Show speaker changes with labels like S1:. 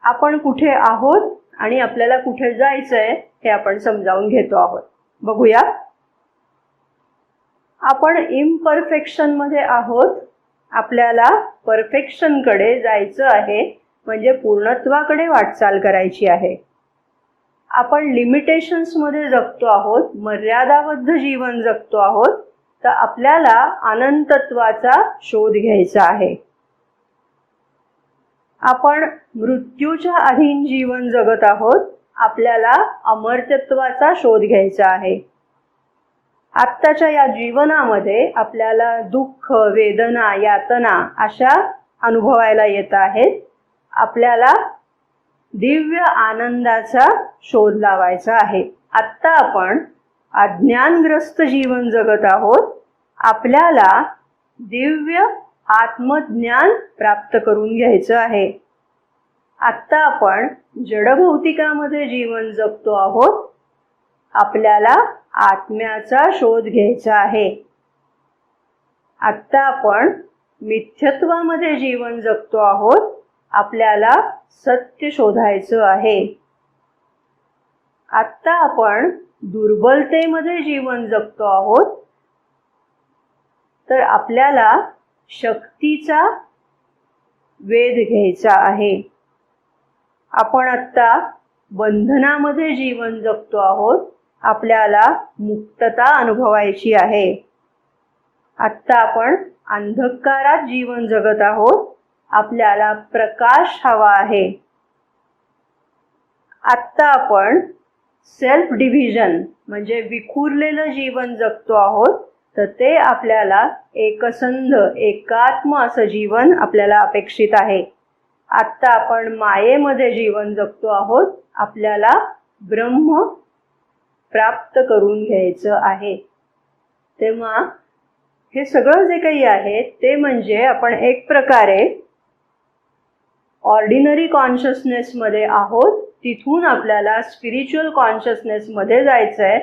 S1: आपण कुठे आहोत आणि आपल्याला कुठे जायचंय हे आपण समजावून घेतो आहोत. बघूया. आपण इम्परफेक्शन मध्ये आहोत. आपल्याला परफेक्शन कडे जायचं आहे, म्हणजे पूर्णत्वाकडे वाटचाल करायची आहे. आपण लिमिटेशन्स मध्ये जगतो आहोत, मर्यादाबद्ध जीवन जगतो आहोत, तर आपल्याला अनंतत्वाचा शोध घ्यायचा आहे. आपण मृत्यूच्या अधीन जीवन जगत आहोत, आपल्याला अमर्त्यत्वाचा शोध घ्यायचा आहे. आत्ताच्या या जीवनामध्ये आपल्याला दुःख, वेदना, यातना अशा अनुभवायला येत आहेत. आपल्याला दिव्य आनंदाचा शोध लावायचा आहे. आत्ता आपण अज्ञानग्रस्त जीवन जगत आहोत. आपल्याला दिव्य आत्मज्ञान प्राप्त करून घ्यायचं आहे. आत्ता आपण जडभौतिकामध्ये जीवन जगतो आहोत. आपल्याला आत्म्याचा शोध घ्यायचा आहे. आत्ता आपण मिथ्यत्वामध्ये जीवन जगतो आहोत. आपल्याला सत्य शोधायचं आहे. आत्ता आपण दुर्बलतेमध्ये जीवन जगतो आहोत, तर आपल्याला शक्तीचा वेध घ्यायचा आहे. आपण आत्ता बंधनामध्ये जीवन जगतो आहोत. आपल्याला मुक्तता अनुभवायची आहे. आत्ता आपण अंधकारात जीवन जगत आहोत. आपल्याला प्रकाश हवा आहे. आत्ता आपण सेल्फ डिव्हिजन म्हणजे विखुरलेलं जीवन जगतो आहोत, तर ते आपल्याला एकसंध, एकात्म असं जीवन आपल्याला अपेक्षित आहे. आत्ता आपण मायेमध्ये जीवन जगतो आहोत. आपल्याला ब्रह्म प्राप्त करून घ्यायचं आहे. तेव्हा हे सगळं जे काही आहे ते म्हणजे आपण एक प्रकारे ऑर्डिनरी कॉन्शियसनेस मध्ये आहोत. तिथून आपल्याला स्पिरिच्युअल कॉन्शियसनेस मध्ये जायचंय.